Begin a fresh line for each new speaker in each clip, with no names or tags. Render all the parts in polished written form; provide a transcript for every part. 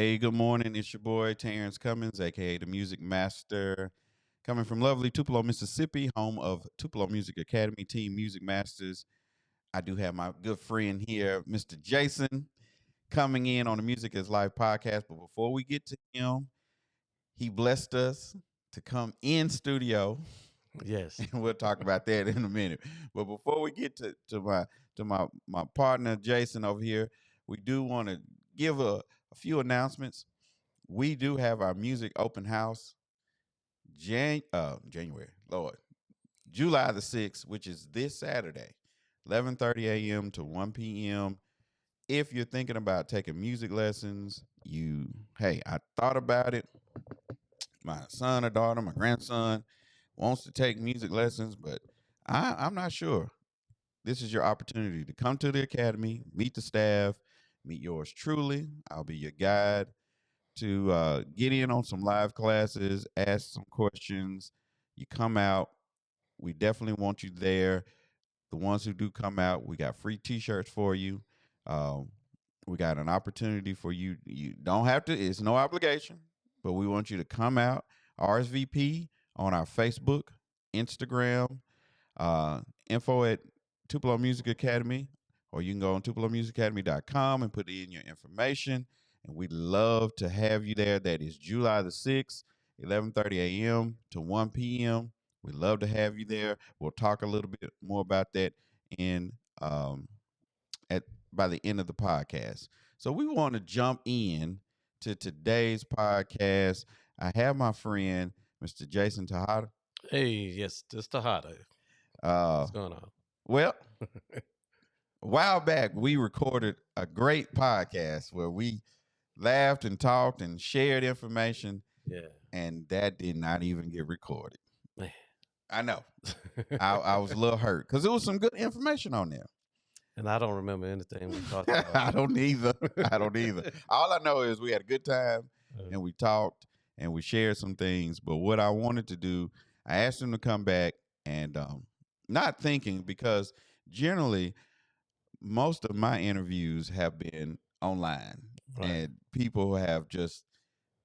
Hey, good morning. It's your boy Terrence Cummins, aka the Music Master, coming from lovely Tupelo, Mississippi, home of Tupelo Music Academy Team Music Masters. I do have my good friend here, Mr. Jason, coming in on the Music is Life podcast. But before we get to him, he blessed us to come in studio,
Yes.
and we'll talk about that in a minute. But before we get to my partner Jason over here, we do want to give a few announcements. We do have our music open house January, Lord, July the 6th, which is this Saturday, 11:30 a.m. to 1 p.m. If you're thinking about taking music lessons, hey, I thought about it. My son or daughter, my grandson wants to take music lessons, but I'm not sure. This is your opportunity to come to the academy, meet the staff, meet yours truly. I'll be your guide to get in on some live classes, ask some questions. You come out. We definitely want you there. The ones who do come out, we got free T-shirts for you. Um, we got an opportunity for you. You don't have to. It's no obligation, but we want you to come out. RSVP on our Facebook, Instagram, info at Tupelo Music Academy, or you can go on tupelomusicacademy.com and put in your information. And we'd love to have you there. That is July the 6th, 11:30 a.m. to 1 p.m. We'd love to have you there. We'll talk a little bit more about that in at by the end of the podcast. So we want to jump in to today's podcast. I have my friend, Mr. Jason Texada.
Hey, yes, this Tejada.
Uh,
What's going on?
well, a while back, we recorded a great podcast where we laughed and talked and shared information,
Yeah.
and that did not even get recorded.
Man.
I know. I was a little hurt because there was some good information on there.
And I don't remember anything we talked about.
I don't either. I don't either. All I know is we had a good time and we talked and we shared some things. But what I wanted to do, I asked him to come back and not thinking because generally most of my interviews have been online
Right.
and people have just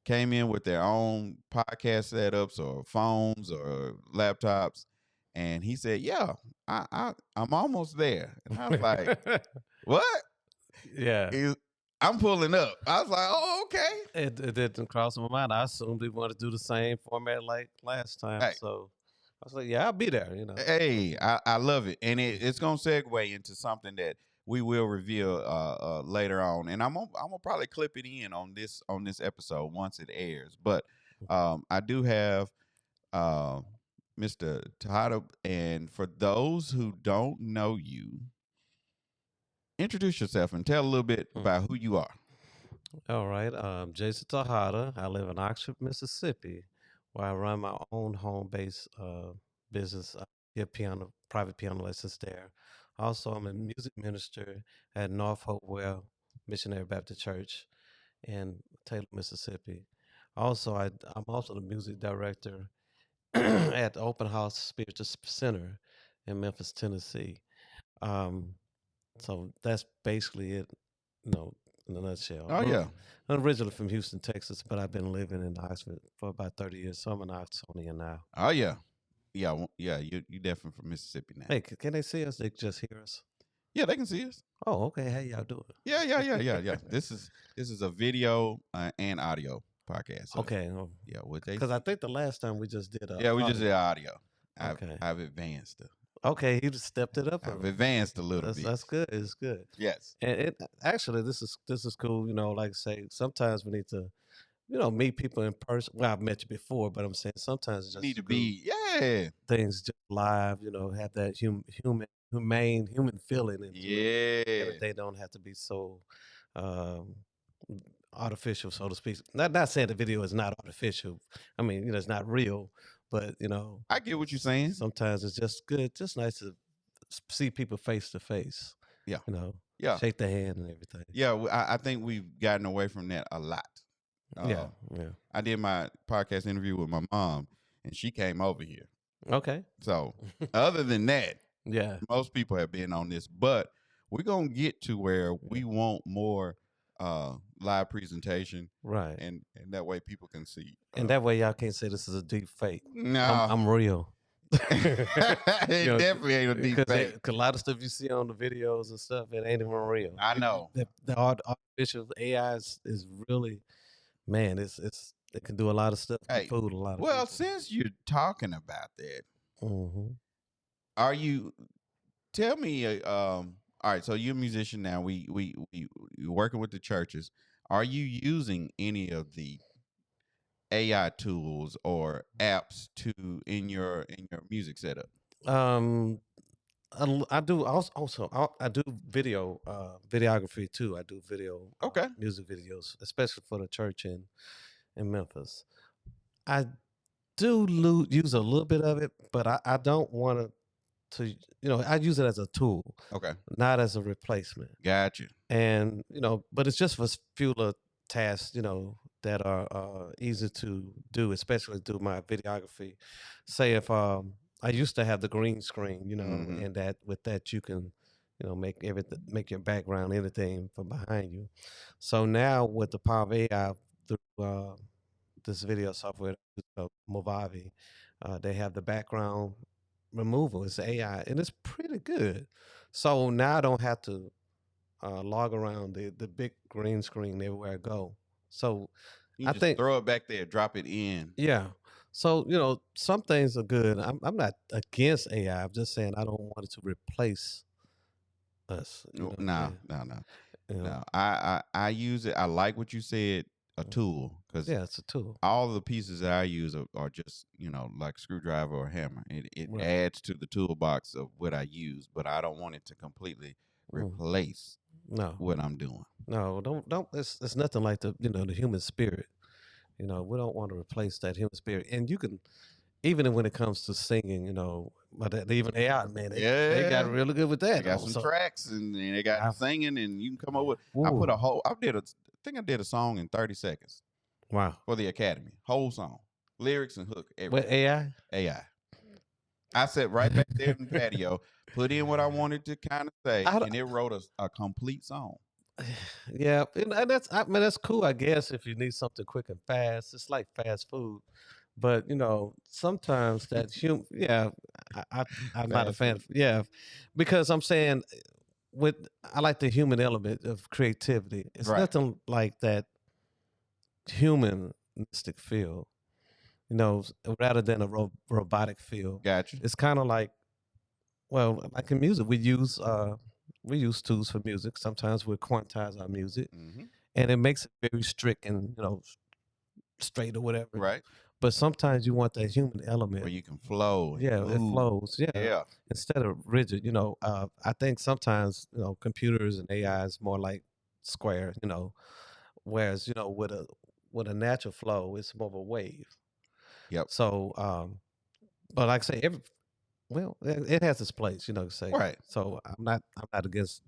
came in with their own podcast setups or phones or laptops. And he said, "Yeah, I'm almost there." And I was like, "What?"
Yeah.
I'm pulling up. I was like, "Oh, okay."
It didn't cross my mind. I assumed we wanted to do the same format like last time.
Hey,
So I was like, yeah, I'll be there,
hey, I love it, and it's gonna segue into something that we will reveal later on, and I'm gonna probably clip it in on this episode once it airs. But I do have uh, Mr. Texada, and for those who don't know you, introduce yourself and tell a little bit about who you are.
All right. Jason Tejada. I live in Oxford, Mississippi, where I run my own home-based business. I give private piano lessons there. Also, I'm a music minister at North Hopewell Missionary Baptist Church in Taylor, Mississippi. Also, I'm also the music director at the Open House Spiritual Center in Memphis, Tennessee. Um, so that's basically it, you know, in a nutshell.
Oh yeah,
I'm originally from Houston, Texas, but I've been living in Oxford for about 30 years, so I'm an Oxonian now.
oh yeah, yeah. You definitely from Mississippi now.
Hey, can they see us? They just hear us?
Yeah, they can see us.
Oh, okay. How y'all doing?
Yeah. This is a video and audio podcast. So,
Okay.
yeah, what they
Because I think the last time we just did
yeah, we just did audio.
Okay.
I've advanced.
Okay, he just stepped it up.
I've advanced a little bit.
That's good. It's good.
Yes.
And actually, this is cool. Like I say, sometimes we need to, meet people in person. Well, I've met you before, but I'm saying sometimes it's just
Need to
cool.
be
Things just live. Have that humane human feeling into it.
yeah.
And they don't have to be so um, artificial, so to speak. Not saying the video is not artificial. I mean, it's not real, but
I get what you're saying.
sometimes it's just good, just nice to see people face to face.
Yeah.
Yeah, shake their hand and everything.
Yeah, I think we've gotten away from that a lot.
Yeah.
I did my podcast interview with my mom, and she came over here.
Okay.
So, other than that,
Yeah.
most people have been on this, but we're gonna get to where we want more live presentation,
Right.
and that way people can see.
And that way y'all can't say this is a deep fake.
No,
I'm real. You
it
know,
definitely ain't a deep
because
fake.
a lot of stuff you see on the videos and stuff, it ain't even real.
I know.
The artificial AI is really, man, it can do a lot of stuff and
Hey,
fool a lot of
well,
people.
since you're talking about that,
Hmm.
are you? Tell me. All right. So you're a musician now. You're working with the churches. Are you using any of the AI tools or apps to in your music setup?
Um, I do also I do videography too. I do video
Okay.
music videos, especially for the church in Memphis. I do use a little bit of it, but I don't want to I use it as a tool,
Okay.
not as a replacement.
Gotcha.
And but it's just for few little tasks that are easy to do, especially do my videography. Say if I used to have the green screen,
Mm-hmm.
and that with that you can make everything, make your background anything from behind you. So now with the power of AI through this video software, Movavi, they have the background removal. It's AI, and it's pretty good. So now I don't have to log around the big green screen everywhere I go. So
You
I
just
think,
throw it back there, drop it in.
yeah. So some things are good. I'm not against AI. I'm just saying I don't want it to replace us. You
No,
know what I'm
no,
saying?
no, no.
You know,
No. I use it. I like what you said, a
mm,
tool, because
yeah, it's a tool.
all the pieces that I use are just like screwdriver or hammer. It
Right.
adds to the toolbox of what I use, but I don't want it to completely
Mm.
replace
No,
what I'm doing.
no, don't. It's nothing like the human spirit. We don't want to replace that human spirit. And you can, even when it comes to singing, but even AI, man, they got
Yeah,
really good with
they
that.
got
Oh,
some
so
tracks and they got
I,
singing, and you can come up
yeah.
with. I put a
Ooh,
whole. I think I did a song in 30 seconds
wow.
for the Academy. Whole song, lyrics and hook,
With
everything.
AI,
AI. I sat right back there in the patio, put in what I wanted to kind of say,
I don't,
and it wrote a complete song.
yeah, and I mean that's cool, I guess, if you need something quick and fast. It's like fast food, but sometimes that yeah, I, I I'm not a
Fast
fan.
food.
Of, yeah, because I'm saying with I like the human element of creativity. It's
Right.
nothing like that humanistic feel, rather than a robotic feel.
Gotcha.
It's kind of like, well, like in music, we use tools for music. Sometimes we quantize our music,
Hmm.
and it makes it very strict and straight or whatever.
Right.
But sometimes you want that human
Where
element.
you can flow and
Yeah, it
move.
flows. Yeah,
Yeah.
instead of rigid. I think sometimes computers and AI is more like square. Whereas with a natural flow, it's more of a wave.
Yep.
So, but like I say, well, it has its place. Say
Right.
so. I'm not against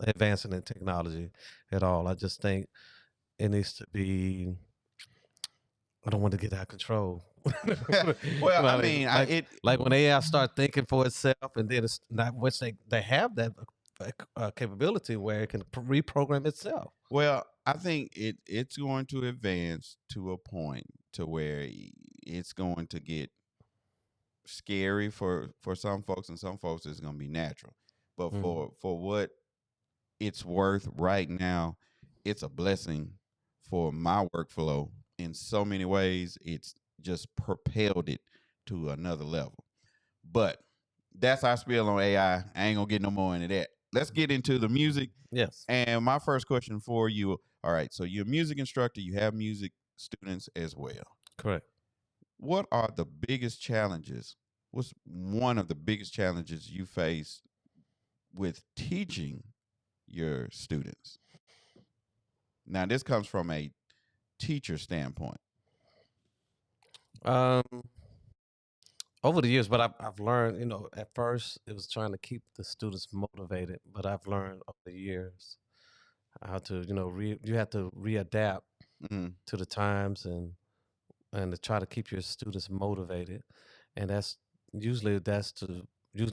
advancing in technology at all. I just think it needs to be. I don't want to get out of control.
Well, I
like,
mean,
like, like when AI start thinking for itself, and then it's not, which they have that capability where it can reprogram itself.
I think it's going to advance to a point to where it's going to get scary for some folks, and some folks it's going to be natural. But
Mm,
for what it's worth right now, it's a blessing for my workflow in so many ways. It's just propelled it to another level. But that's our spiel on AI. I ain't gonna get no more into that. Let's get into the music.
yes,
And my first question for you, all right, so you're a music instructor, you have music students as well.
correct.
What are the biggest challenges? What's one of the biggest challenges you face with teaching your students? Now, this comes from a teacher standpoint.
Um, over the years, but I've learned. At first it was trying to keep the students motivated, but I've learned over the years how to, you have to readapt
Mhm.
to the times and to try to keep your students motivated, and that's usually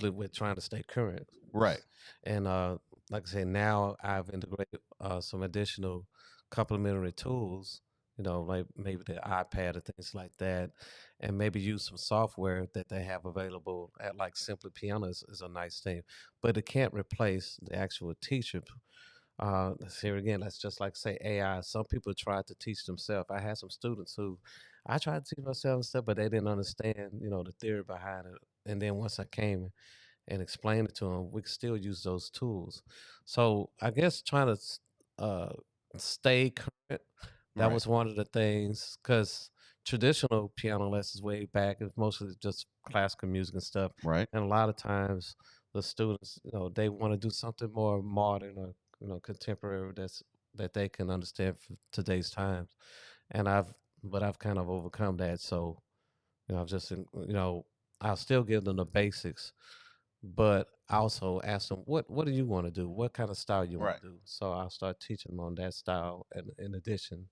we're trying to stay current,
Right.
and like I said, now I've integrated some additional complementary tools, like maybe the iPad or things like that, and maybe use some software that they have available at like Simply Piano is a nice thing, but it can't replace the actual teacher. Let's here again, that's just like say AI. Some people tried to teach themselves. I had some students who I tried to teach myself and stuff, but they didn't understand, the theory behind it. And then once I came and explain it to them, we can still use those tools. So I guess trying to uh, stay current, that
Right.
was one of the things, because traditional piano lessons way back is mostly just classical music and stuff.
Right.
And a lot of times the students, they want to do something more modern or, contemporary that they can understand for today's times. And I've kind of overcome that. So, I've just, I'll still give them the basics, but I also ask them, what do you want to do? What kind of style you want
Right.
to do? So I'll start teaching them on that style, in addition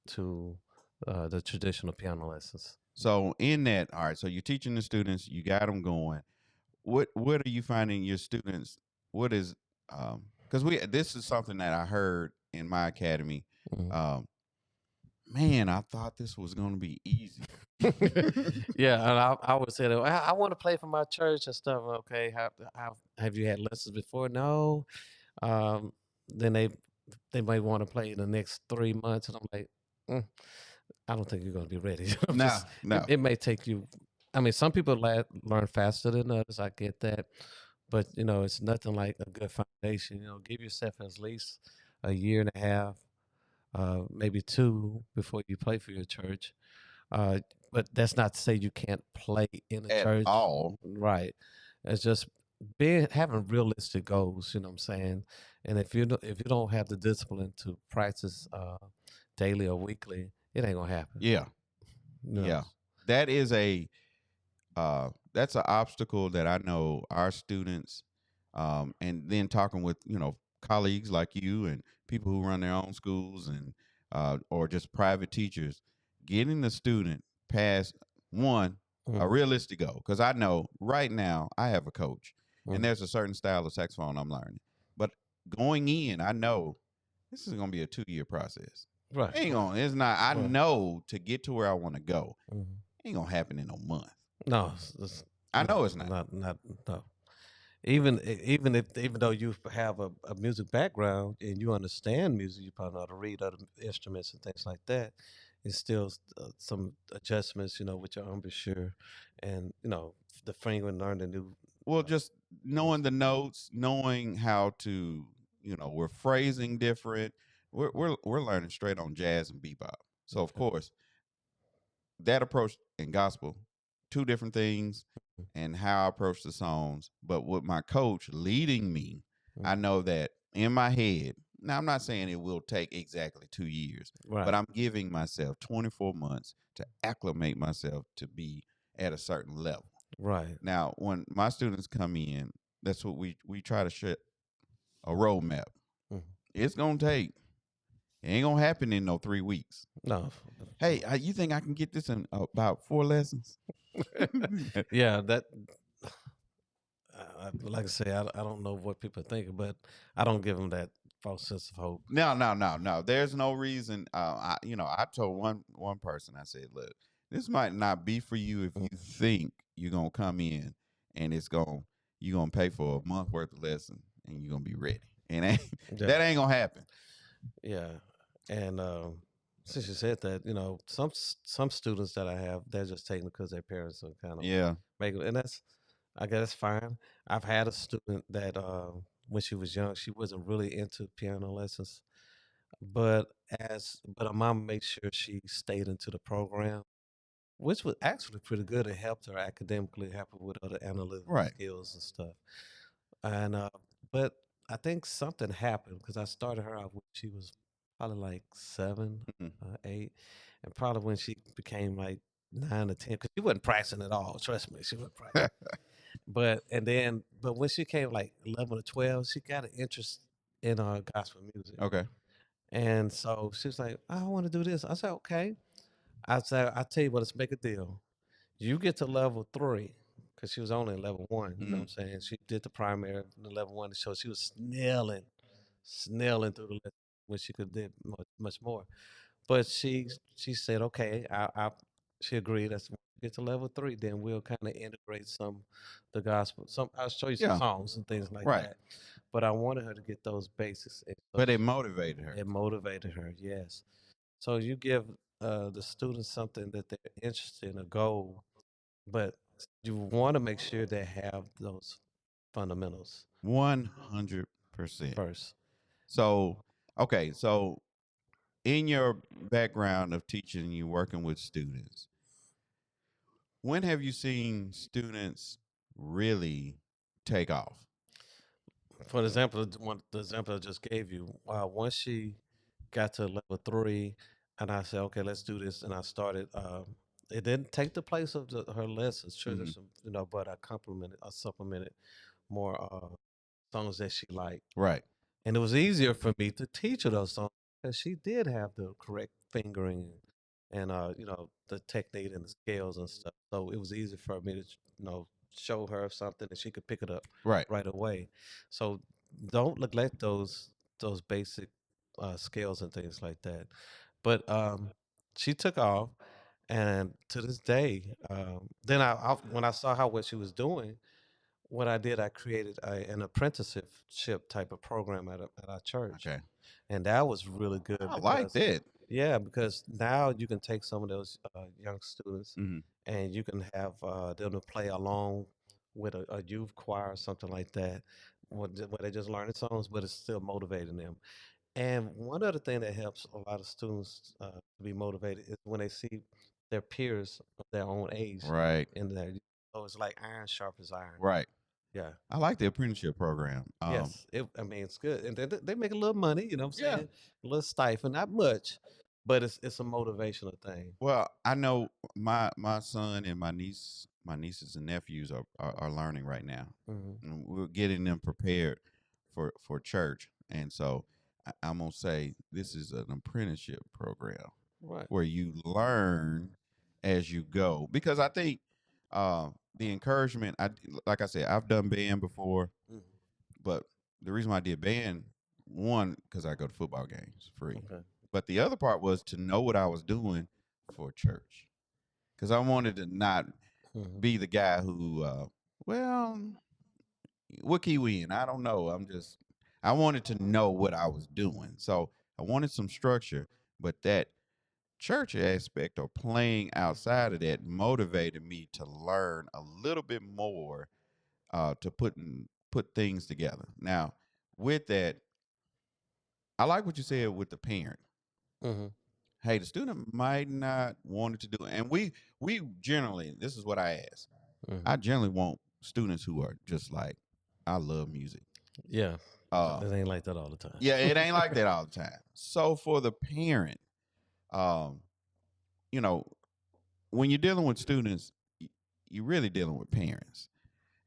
to the traditional piano lessons.
So in that, all right. So you're teaching the students. You got them going. What are you finding your students? What is because we this is something that I heard in my academy.
Mhm.
Um, man, I thought this was going to be easy.
Yeah, and I would say that I want to play for my church and stuff. Okay, have you had lessons before? No. Um, then they might want to play in the next 3 months, and I'm like, "Mm, I don't think you're going to be ready." I'm
No,
just
no.
it may take you. I mean, some people learn faster than others. I get that, but it's nothing like a good foundation. Give yourself at least a year and a half, maybe two, before you play for your church. Uh, but that's not to say you can't play in a
At
church,
all.
right? It's just being having realistic goals. You know what I'm saying? And if you don't have the discipline to practice daily or weekly, it ain't gonna happen.
Yeah,
You know.
yeah. That is a that's an obstacle that I know our students, and then talking with colleagues like you and people who run their own schools and or just private teachers, getting the student past one a
Mm-hmm.
realistic goal. Because I know right now I have a coach, and
Mm-hmm.
there's a certain style of saxophone I'm learning, but going in, I know this is going to be a 2-year process.
Right.
Ain't gonna. It's not. I
Right.
know to get to where I want to go,
Mm-hmm.
ain't gonna happen in a month.
No,
I
no,
know it's not.
not no. Even though you have a music background and you understand music, you probably know how to read other instruments and things like that. It's still some adjustments, with your embouchure, and the fingering, learn the new.
Well,
Uh,
just knowing the notes, knowing how to, we're phrasing different. We're learning straight on jazz and bebop. So of
okay.
course, that approach in gospel, two different things, and how I approach the songs. But with my coach leading me, I
Mhm.
know that in my head. Now I'm not saying it will take exactly 2 years, but
Right,
I'm giving myself 24 months to acclimate myself to be at a certain level.
right.
Now, when my students come in, that's what we try to set a roadmap.
Mhm.
It's gonna take. It ain't gonna happen in no 3 weeks.
No,
Hey, you think I can get this in about 4 lessons?
yeah, that. Like I say, I don't know what people are thinking, but I don't give them that false sense of hope.
No, no, no, no. There's no reason. I told one person. I said, look, this might not be for you if you
Mhm.
think you're gonna come in and you're gonna pay for a month worth of lesson and you're gonna be ready. And
Yeah,
that ain't gonna happen.
yeah, and since you said that, some students that I have, they're just taking it because their parents are kind of
Yeah.
making, and I guess fine. I've had a student that when she was young, she wasn't really into piano lessons, but her mom made sure she stayed into the program, which was actually pretty good. It helped her academically, helped her with other analytical
Right.
skills and stuff. And but I think something happened because I started her out when she was probably like 7,
Mhm.
8, and probably when she became like 9 or 10, because she wasn't practicing at all. Trust me, she wasn't practicing. But when she came like 11 or 12, she got an interest in gospel music.
Okay.
And so she was like, I want to do this. I said, okay. I said, I tell you what, let's make a deal. You get to level 3. because she was only in level one. You know
Mm,
what I'm saying? She did the primary in level one, so she was snailing through the lesson when she could did much more. But she said, okay, she agreed. That's when we get to level three, then we'll kind of integrate some the gospel. Some I'll show you some
yeah,
songs and things like
right.
that. But I wanted her to get those basics, and so
But it motivated her.
it motivated her. Yes. So you give the students something that they're interested in, a goal, but you want to make sure they have those fundamentals
100%.
first.
So, okay, so in your background of teaching, you working with students, when have you seen students really take off?
For example, the example I just gave you, once she got to level three, and I said, okay, let's do this, and I started. It didn't take the place of her lessons, sure,
Hmm.
there's some, but I supplemented more songs that she liked.
Right,
And it was easier for me to teach her those songs because she did have the correct fingering and the technique and the scales and stuff. So it was easy for me to show her something and she could pick it up
right.
right away. So don't neglect those basic scales and things like that. But she took off, and to this day, then when I saw how what she was doing, what I did, I created an apprenticeship type of program at our church,
Okay.
and that was really good
I like
because,
that.
yeah, because now you can take some of those young students,
Hmm.
and you can have them to play along with a youth choir or something like that, where they're just learning songs, but it's still motivating them. And one other thing that helps a lot of students to be motivated is when they see their peers of their own age
Right,
in there. So it's like iron sharpens iron.
right.
Yeah.
I like the apprenticeship program.
Yes. I mean, it's good, and they make a little money. You know what I'm
Yeah.
saying? A little stipend, not much, but it's a motivational thing.
Well, I know my son and my nieces and nephews are learning right now.
Hmm.
And we're getting them prepared for church, and so I'm gonna say this is an apprenticeship program
Right.
where you learn as you go. Because I think the encouragement, like I said, I've done band before,
Mhm.
but the reason why I did band, one, because I go to football games free,
Okay.
but the other part was to know what I was doing for church, because I wanted to not
Hmm.
be the guy who, well, what key we in? I don't know. I wanted to know what I was doing. So I wanted some structure, but that church aspect or playing outside of that motivated me to learn a little bit more to put things together. Now, with that, I like what you said with the parent.
Hmm.
Hey, the student might not want it to do it. And we generally, this is what I ask.
Hmm.
I generally want students who are just like, I love music.
Yeah.
Uh
It ain't like that all the time.
yeah, it ain't like that all the time. So for the parent, um, you know, when you're dealing with students, you're really dealing with parents.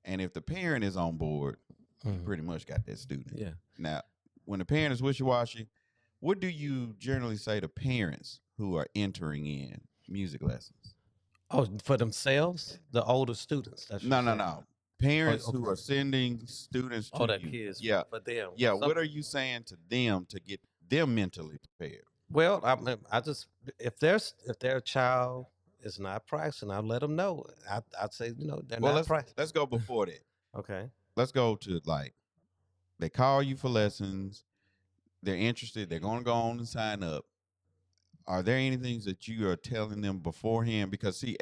And if the parent is on board, you
Hmm.
pretty much got that student.
Yeah.
Now, when the parent is wishy washy, what do you generally say to parents who are entering in music lessons?
Oh, for themselves, the older students. That's what
No,
you're
no,
saying.
no.
Oh,
Parents who
okay.
are sending students
Oh,
to
that
you.
kids
Yeah.
for them.
Yeah. What are you saying to them to get them mentally prepared?
Well, I just if their child is not practicing, I let them know. I'd say they're
Well,
not practicing.
let's go before that.
Okay.
Let's go to like they call you for lessons. They're interested. They're going to go on and sign up. Are there any things that you are telling them beforehand? Because see,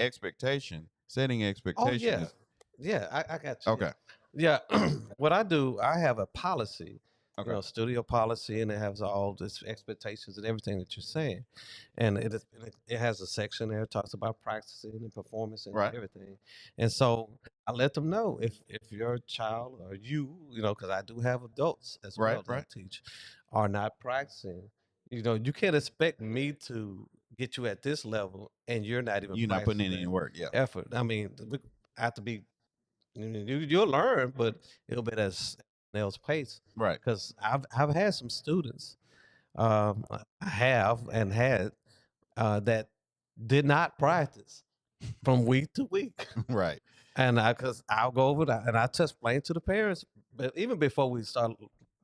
setting
Oh
expectation
yeah,
is
yeah. I got you.
okay.
Yeah, yeah. What I do, I have a policy,
Okay.
studio policy, and it has all this expectations and everything that you're saying, and it has a section there that talks about practicing and performance and
Right.
everything, and so I let them know if your child or because I do have adults as
Right.
well that I
Right.
teach, are not practicing. You can't expect me to get you at this level and you're not even
You're not putting
practicing
in any
that
work. Yeah.
effort. I mean, I have to be you'll learn, but it'll be at a snail's pace.
Right.
Because I've had some students, I have and had that did not practice from week to week.
Right.
And because I'll go over that and I just explain to the parents, but even before we start,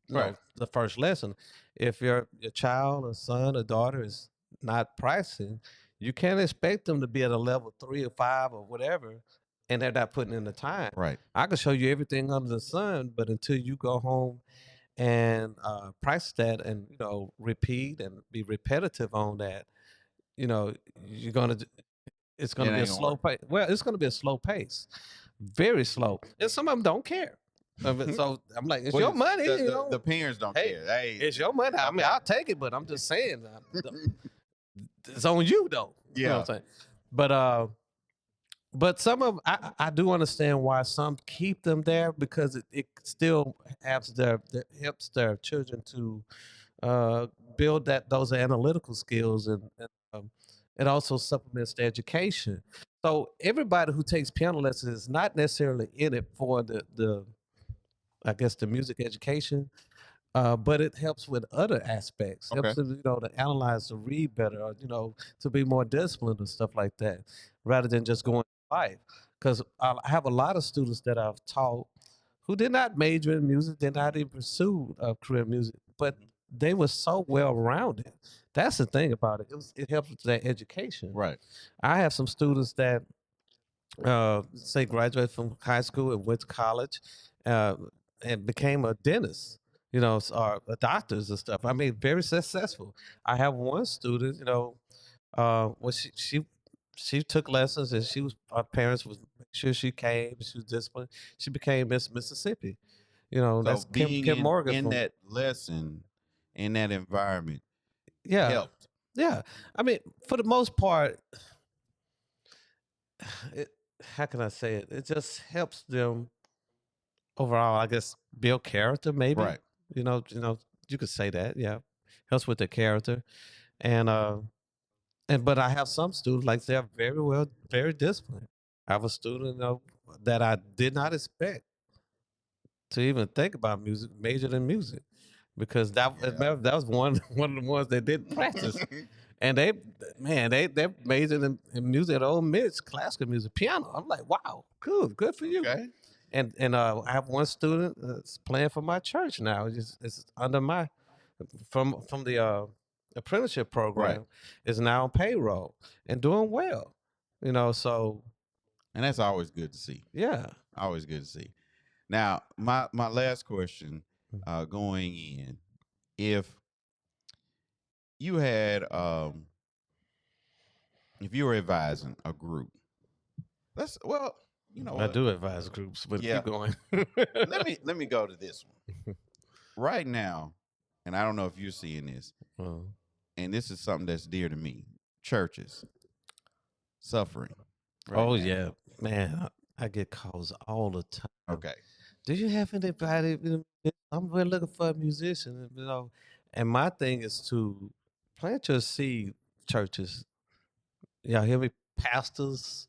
Right.
the first lesson, if your child or son or daughter is not practicing, you can't expect them to be at a level 3 or 5 or whatever, and they're not putting in the time.
Right.
I can show you everything under the sun, but until you go home and practice that and repeat and be repetitive on that, you know, you're gonna it's
It
gonna be a
ain't gonna
slow
work.
pace. Well, it's gonna be a slow pace, very slow, and some of them don't care. So I'm like, it's
Well,
your money,
the parents don't
Hey,
care. Hey,
it's your money. I mean,
okay.
I'll take it, but I'm just saying, it's on you though. You know what
Yeah.
I'm saying? But some of I do understand why some keep them there because it still helps their children to uh, build those analytical skills and it also supplements their education. So everybody who takes piano lessons is not necessarily in it for the I guess the music education, but it helps with other aspects.
Okay.
Helps them, to analyze, to read better, or to be more disciplined and stuff like that, rather than just going through life. Because I have a lot of students that I've taught who did not major in music, did not even pursue a career in music, but they were so well rounded. That's the thing about it. It helps with their education.
Right.
I have some students that say graduated from high school and went to college, uh, and became a dentist, or a doctors and stuff. I mean, very successful. I have one student, well, she took lessons and her parents was make sure she came, she was disciplined. She became Miss Mississippi.
So
That's
being
Kim Morgan
in
from,
that lesson, in that environment,
yeah,
helped.
yeah. I mean, for the most part, it, how can I say it? It just helps them overall, I guess, build character. Maybe
Right.
you could say that. Yeah, helps with the character, and but I have some students like they're very disciplined. I have a student that I did not expect to even think about music, majored in music, because
Yeah.
that was one one of the ones that didn't practice. And they majored in music at Ole Miss, classical music, piano. I'm like, wow, cool, good for you.
Okay.
And I have one student that's playing for my church now. It's under my from the apprenticeship
Right.
program. Is now on payroll and doing well. So
And that's always good to see.
yeah.
Always good to see. Now, my last question, going in, if you had if you were advising a group, let's well, you know
I
what?
do advise groups, but
Yeah.
keep going.
Let me go to this one. Right now, and I don't know if you're seeing this,
Oh.
and this is something that's dear to me. Churches suffering right
Oh
now.
yeah, man, I get calls all the time.
Okay.
Do you have anybody? I'm really looking for a musician, And my thing is to plant your seed, churches. Y'all hear me, pastors?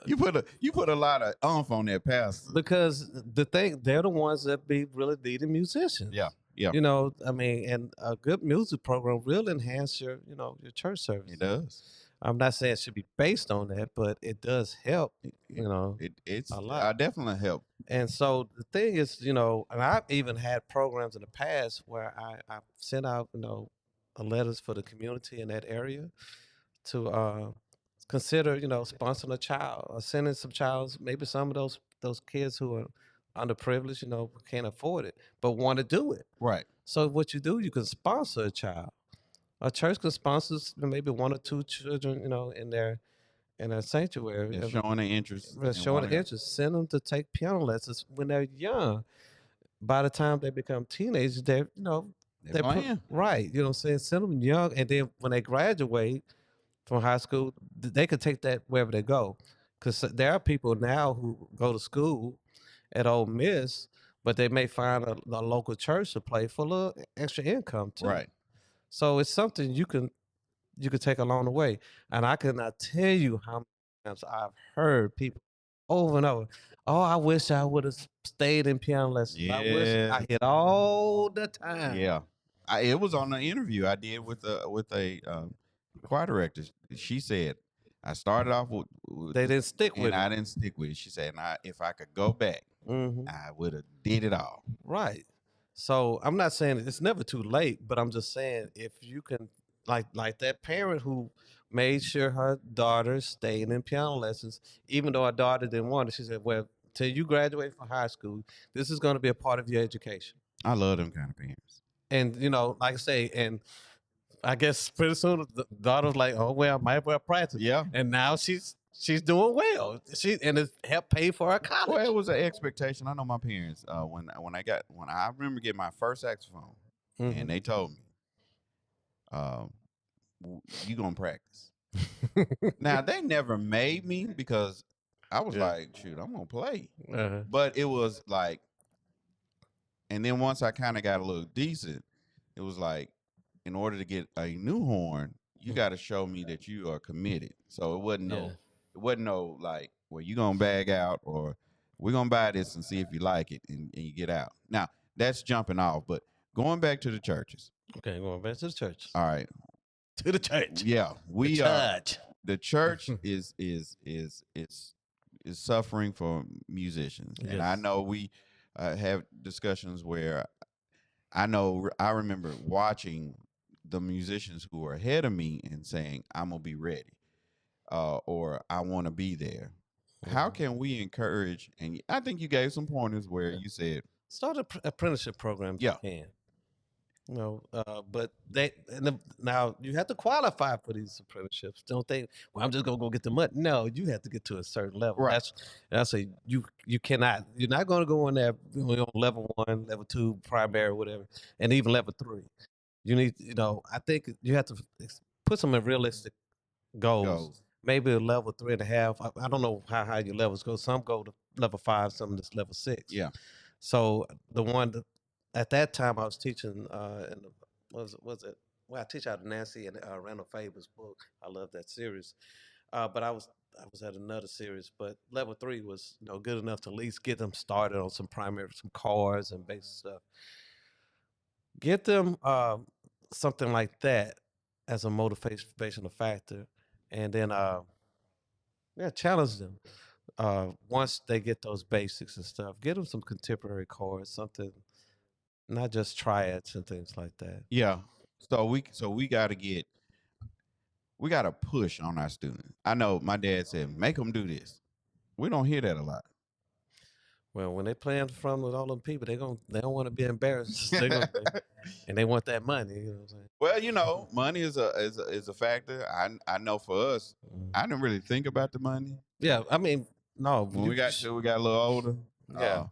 You put a lot of umph on that pastor.
Because they're the ones that be really needing musicians.
Yeah. Yeah.
I mean, and a good music program will enhance your church service.
It does.
I'm not saying it should be based on that, but it does help,
It's
a lot.
definitely help.
And so the thing is, and I've even had programs in the past where I sent out, letters for the community in that area to consider, sponsoring a child or sending some childs, maybe some of those kids who are underprivileged, can't afford it, but want to do it.
Right.
So what you do, you can sponsor a child. A church can sponsor maybe one or two children, in their sanctuary.
They're showing an interest
They're
and
showing
wanting
an interest. Send them to take piano lessons when they're young. By the time they become teenagers,
they're playing.
right. You know what I'm saying? Send them young, and then when they graduate from high school, they could take that wherever they go. Because there are people now who go to school at Ole Miss, but they may find a local church to play for a little extra income too.
Right.
So it's something you could take along the way. And I cannot tell you how many times I've heard people over and over. Oh, I wish I would have stayed in piano lessons. I wish
Yeah.
I hit all the time.
Yeah. It was on an interview I did with a choir director. She said, I started off with
They
this,
didn't stick
and
with it.
I didn't stick with it. She said, if I could go back,
Hmm.
I would have did it all.
Right. So I'm not saying it's never too late, but I'm just saying if you can, like that parent who made sure her daughter stayed in piano lessons, even though her daughter didn't want it. She said, "Well, till you graduate from high school, this is going to be a part of your education."
I love them kind of parents.
And like I say, and I guess pretty soon the daughter was like, "Oh well, I might as well practice,"
Yeah.
and now she's doing well. And it helped pay for her
Well, it
college.
was an expectation. I know my parents. When I remember getting my first saxophone, and
Hmm.
they told me, "You gonna practice." Now they never made me because I was
Yeah.
like, "Shoot, I'm gonna play,"
Uh-huh.
but it was like, and then once I kind of got a little decent, it was like, in order to get a new horn, you got to show me that you are committed. So
Yeah.
it wasn't no like, well, you gonna bag out, or we're gonna buy this and see if you like it, and you get out. Now that's jumping off, but going back to the churches.
Okay, going back to the church.
All right,
To the church.
yeah,
The
we are.
church.
The church is suffering for musicians, and I
Yes.
know we have discussions where I remember watching the musicians who were ahead of me and saying, "I'm gonna be ready," or "I want to be there." How
Mhm.
can we encourage? And I think you gave some pointers where
Yeah.
you said,
Start an apprenticeship program if you
"Yeah,
can. But now you have to qualify for these apprenticeships. Don't think, well, I'm just gonna go get the money. No, you have to get to a certain level.
right,
That's a you cannot. You're not gonna go on there on level one, level two, primary, whatever, and even level three. You need, I think you have to put some realistic goals.
goes,
Maybe a level three and a half. I don't know how high your levels go. Some go to level five, some to level six.
yeah,
So the one that, at that time I was teaching in the, was it? Well, I teach out of Nancy and Randall Faber's book. I love that series. But I was at another series. But level three was good enough to at least get them started on some chords and basic stuff. Get them something like that as a motivational factor, and then yeah, challenge them. Once they get those basics and stuff, get them some contemporary chords, something, not just triads and things like that.
yeah. So we got to push on our students. I know my dad said, "Make them do this." We don't hear that a lot.
Well, when they play in front of all them people, they don't want to be embarrassed. And they want that money. You know what I'm saying?
Well, money is a factor. I know for us,
Mhm.
I didn't really think about the money
Yeah, I mean, no,
when we got a little older.
yeah,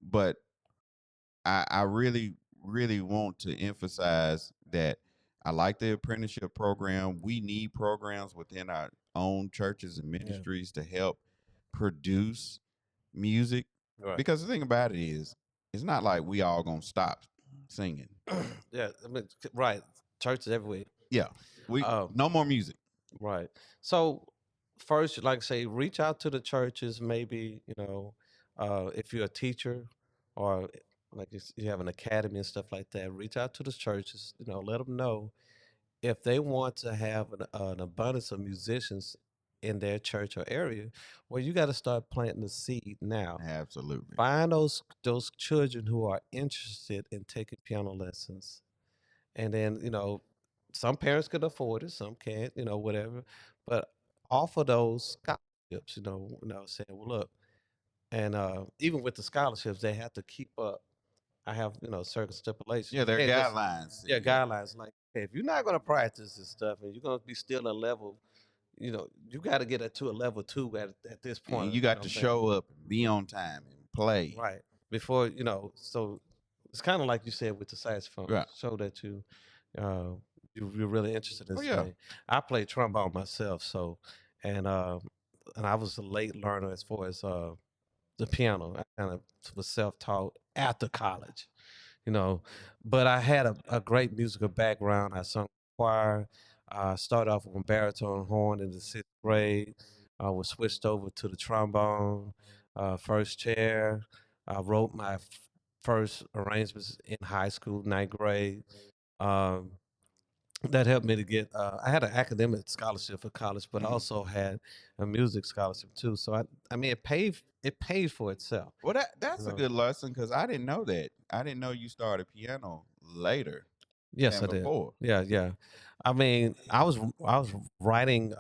But I really really want to emphasize that I like the apprenticeship program. We need programs within our own churches and
yeah,
ministries to help produce music,
right,
because the thing about it is, it's not like we all gonna stop singing.
yeah. I mean, right. Churches everywhere.
Yeah, we
Um,
no more music.
right. So first, like I say, reach out to the churches. Maybe if you're a teacher or like you have an academy and stuff like that. Reach out to the churches. Let them know if they want to have an abundance of musicians in their church or area. Well, you got to start planting the seed now.
Absolutely.
Find those children who are interested in taking piano lessons, and then some parents can afford it, some can't, whatever. But offer those scholarships. Saying, well, look, and even with the scholarships, they have to keep up. I have certain stipulations.
Yeah,
You
there are
can't just
guidelines.
yeah
Yeah,
guidelines like, hey, if you're not going to practice this stuff and you're going to be still a level, you got to get it to a level two at this
and
point.
you
You know
got
what
to
I'm saying?
show up, and be on time, and play.
Right. Before, so it's kind of like you said with the saxophone.
Right.
Show that uh, you're really interested in
Oh
this
yeah.
thing. I play trombone myself, so and uh, and I was a late learner as far as the piano. I kind of was self-taught after college, you know, but I had a great musical background. I sung choir. I started off on baritone horn in the sixth grade. I was switched over to the trombone, first chair. I wrote my first arrangements in high school, ninth grade. Um, that helped me to get. I had an academic scholarship for college, but I
Mhm.
also had a music scholarship too. So I mean, it paid for itself.
Well,
You
that's a
know.
good lesson because I didn't know that. I didn't know you started piano later
Yes,
than
I did.
before.
Yeah, yeah. I mean, I was writing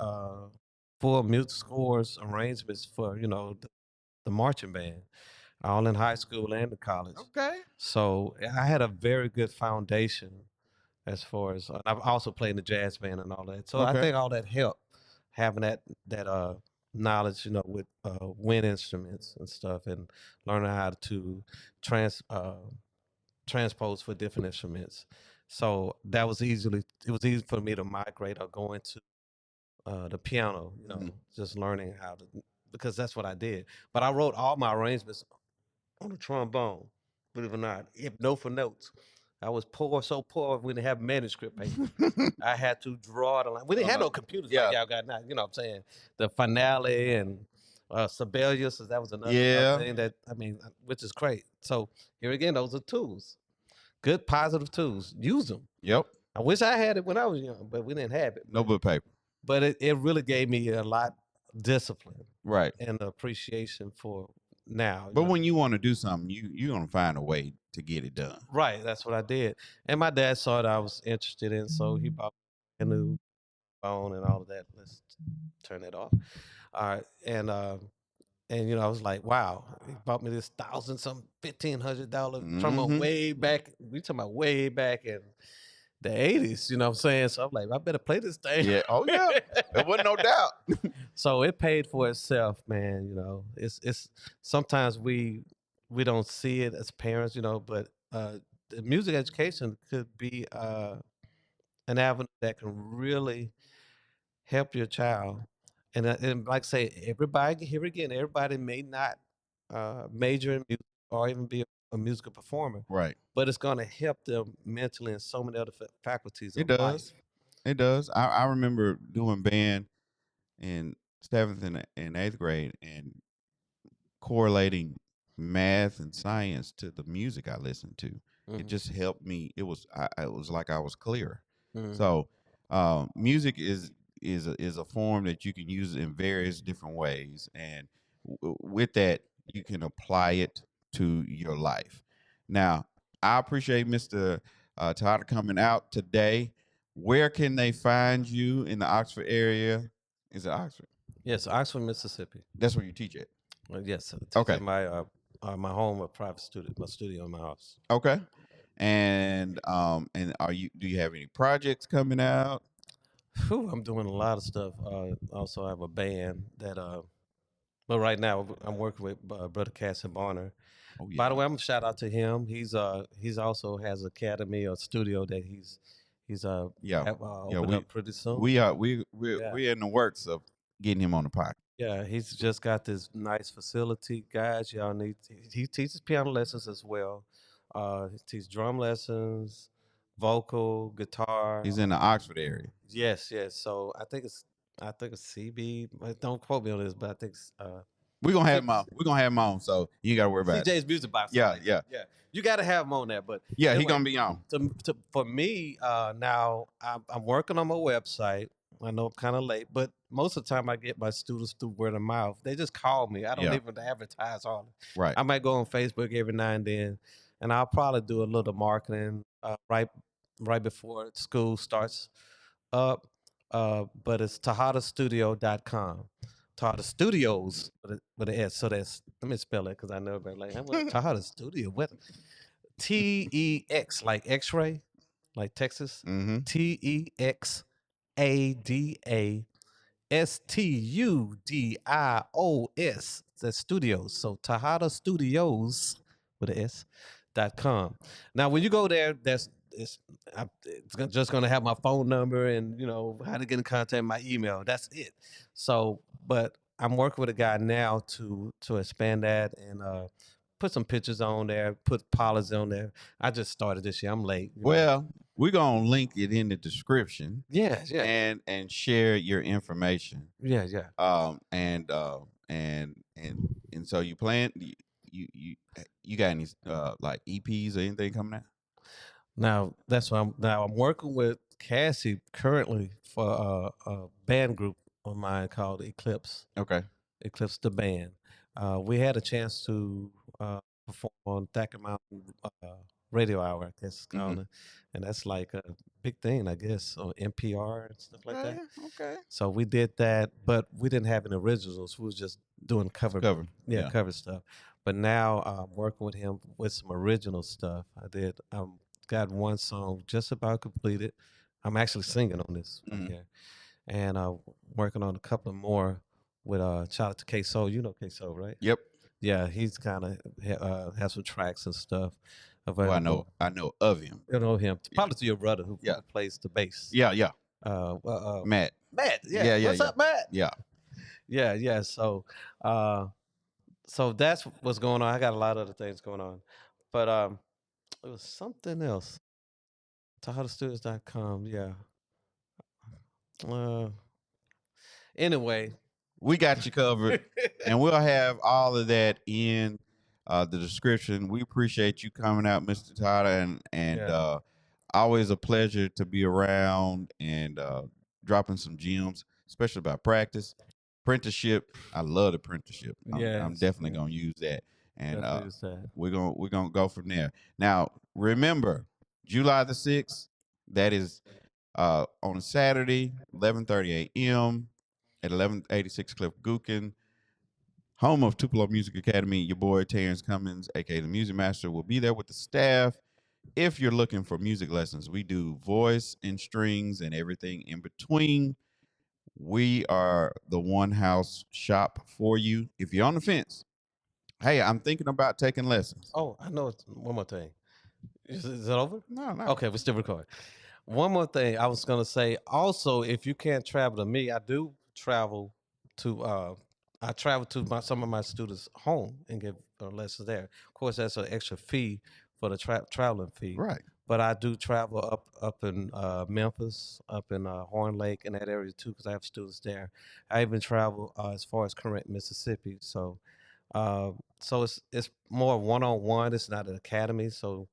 full music scores, arrangements for the marching band, all in high school and in college.
Okay.
So I had a very good foundation as far as I've also played in the jazz band and all that. So I
Okay.
think all that helped having that knowledge, with wind instruments and stuff, and learning how to trans transpose for different instruments. So it was easy for me to migrate or go into the piano,
Mhm.
just learning how to, because that's what I did. But I wrote all my arrangements on the trombone, believe it or not, if note for notes. I was poor, so poor we didn't have manuscript paper. I had to draw the line. We didn't
On
have
a,
no computers like
yeah.
y'all got now. You know what I'm saying? The finale and Sibelius, that was another
Yeah.
thing that, I mean, which is great. So here again, those are tools, good positive tools. Use them.
Yep.
I wish I had it when I was young, but we didn't have it.
No book paper.
But it really gave me a lot discipline
Right.
and appreciation for now.
But when you want to do something, you're gonna find a way to get it done.
Right, that's what I did. And my dad saw that I was interested in, so he bought a new phone and all of that. Let's turn it off. All right, and I was like, wow, he bought me this thousand some $1,500 trombone
Hmm.
way back. We talking about way back in the '80s. You know what I'm saying? So I'm like, I better play this thing.
Yeah. Oh yeah. There wasn't no doubt.
So it paid for itself, man. It's sometimes we don't see it as parents, but the music education could be an avenue that can really help your child. And like I say, everybody here again, everybody may not major in music or even be a musical performer,
Right.
but it's going to help them mentally and so many other faculties
It
of
does.
life.
It does. I remember doing band in seventh and eighth grade and correlating math and science to the music I listened to. It
Hmm.
just helped me. It was like I was clear.
Hmm.
So music is a form that you can use in various different ways, and with that you can apply it to your life. Now, I appreciate Mr. Todd coming out today. Where can they find you in the Oxford area? Is it Oxford?
Yes, Oxford, Mississippi.
That's where you teach at.
Yes, I teach
Okay.
at my home, a private studio, my studio in my house.
Okay. And are you do you have any projects coming out?
Whew, I'm doing a lot of stuff. Also, I have a band but right now I'm working with Brother Cass and Barner.
Oh
By
yeah.
the way, I'm gonna shout out to him. He's also has academy or studio that he's
Yeah. Yeah,
opening up pretty soon. Yeah,
we're in the works of getting him on the podcast.
yeah. He's just got this nice facility, guys. Y'all need. He teaches piano lessons as well. He teaches drum lessons, vocal, guitar.
He's in the Oxford area.
Yes, yes. So I think it's CB. Don't quote me on this, but I think it's
We're gonna have
C-
him on. We're gonna have him on, so you ain't gotta worry about it.
CJ's Music Box, something
Yeah,
like that.
yeah.
Yeah, you got to have him on there. But
Yeah, he
anyway,
gonna be on.
for me now, I'm working on my website. I know I'm kind of late, but most of the time I get my students through word of mouth. They just call me. I don't
Yeah,
even advertise on it.
right.
I might go on Facebook every now and then, and I'll probably do a little marketing right before school starts up. But it's tahadastudio.com. Tahada Studios with an S. So that's, let me spell it because I know everybody like, what? Tahada Studio. What? TEX, like X ray, like Texas.
Mm-hmm.
TEXADASTUDIOS. That's studios. So Tahada Studios with an S.com. Now, when you go there, just going to have my phone number and, how to get in contact, my email. That's it. So, but I'm working with a guy now to expand that and put some pictures on there, put policies on there. I just started this year. I'm late.
Well, we're gonna link it in the description
Yeah, yeah,
and share your information.
yeah, yeah.
And and so you plan you got any like EPs or anything coming out?
Now that's what I'm working with. Cassie currently for a band group of mine called Eclipse.
Okay.
Eclipse the band. We had a chance to perform on Thacker Mountain Radio Hour, I guess it's
Mm-hmm.
called it, and that's like a big thing, I guess, on NPR and stuff like
Oh
that.
yeah. Okay.
So we did that, but we didn't have any originals. We was just doing
Cover.
yeah,
Yeah.
cover stuff. But now I'm working with him with some original stuff. I did. Got one song just about completed. I'm actually singing on this right
Mm-hmm.
here, and working on a couple of more with shout out to K Soul. You know K Soul, right?
Yep.
Yeah, he's kind of has some tracks and stuff
Well,
available.
I know of him.
You know him,
Yeah.
probably to your brother who
Yeah.
plays the bass.
Yeah. Yeah.
Well,
Matt.
Matt, yeah.
Yeah. Yeah.
What's
Yeah.
up, Matt?
Yeah.
Yeah, yeah. Uh, so that's what's going on. I got a lot of other things going on, but it was something else. TahadaStudios.com. Yeah. Uh, anyway.
We got you covered, and we'll have all of that in the description. We appreciate you coming out, Mr. Todd, and
Yeah.
always a pleasure to be around and dropping some gems, especially about practice, apprenticeship. I love apprenticeship. I'm
Yes.
definitely gonna use that, and
Definitely is that.
we're gonna go from there. Now, remember, July the 6th. That is on a Saturday, 11:30 a.m. at 1186 Cliff Gookin, home of Tupelo Music Academy. Your boy Terrence Cummins, aka the Music Master, will be there with the staff. If you're looking for music lessons, we do voice and strings and everything in between. We are the one house shop for you. If you're on the fence, hey, I'm thinking about taking lessons.
Oh, I know. One more thing. Is it over?
No, no.
Okay, we're still recording. One more thing I was gonna say. Also, if you can't travel to me, I do travel to. I travel to some of my students' home and give lessons there. Of course, that's an extra fee for the traveling fee.
Right.
But I do travel up in Memphis, up in Horn Lake, in that area too, because I have students there. I even travel as far as Current, Mississippi. Uh, so it's more one on one. It's not an academy, so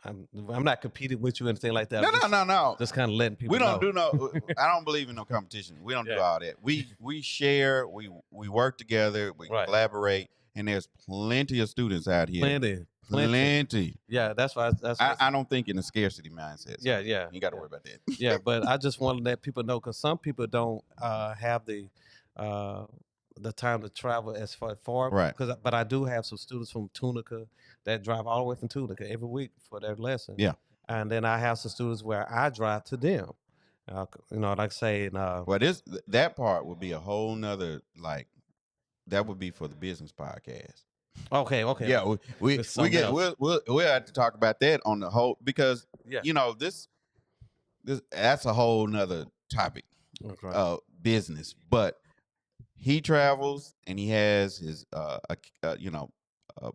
I'm not competing with you or anything like that.
No, no, no, no.
Just kind of letting people
We don't
know.
do no. I don't believe in no competition. We don't do
Yeah.
all that. We share. We work together. We
Right.
collaborate. And there's plenty of students out here.
Plenty.
Plenty.
Yeah, that's why.
I don't think in a scarcity mindset. So
Yeah, yeah.
you got to
yeah.
worry about that.
Yeah, but I just want to let people know because some people don't have uh, the time to travel as far.
Right.
But I do have some students from Tunica that drive all the way from Tunica every week for their lesson.
Yeah.
And then I have some students where I drive to them. You know, like saying.
Well, that part would be a whole nother that would be for the business podcast.
Okay.
Yeah, we get we'll have to talk about that on the whole because you know this that's a whole nother topic.
Okay.
Business, but he travels and he has his you know a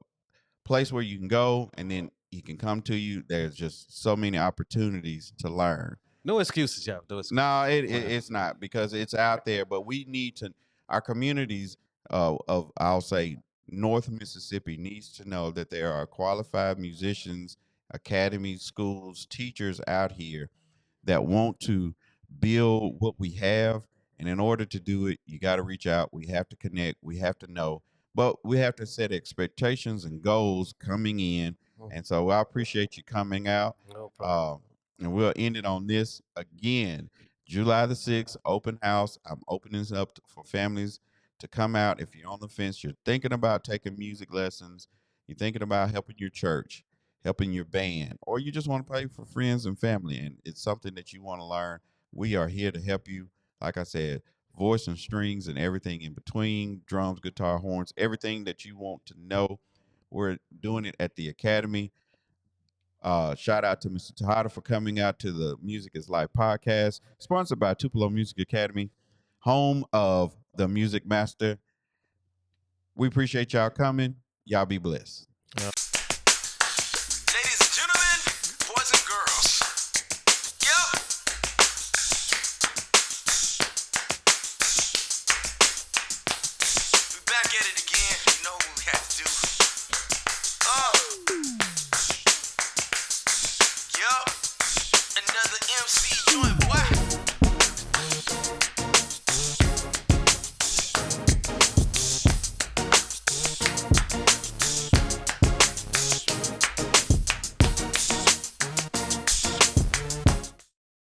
place where you can go and then he can come to you. There's just so many opportunities to learn.
No excuses, yeah. No excuses.
No, it's not because it's out there. But we need to our communities of I'll say North Mississippi needs to know that there are qualified musicians, academies, schools, teachers out here that want to build what we have. And in order to do it, you got to reach out. We have to connect. We have to know. But we have to set expectations and goals coming in. And so I appreciate you coming out.
No problem.
And we'll end it on this again. July the 6th, open house. I'm opening this up for families to come out. If you're on the fence, you're thinking about taking music lessons, you're thinking about helping your church, helping your band, or you just want to play for friends and family, and it's something that you want to learn, we are here to help you. Like I said, voice and strings and everything in between, drums, guitar, horns, everything that you want to know. We're doing it at the Academy. Shout out to Mr. Texada for coming out to the Music is Life podcast, sponsored by Tupelo Music Academy, home of the Music Master. We appreciate y'all coming. Y'all be blessed.
Ladies and gentlemen, boys and girls. Yep. We back at it again. You know what we had to do.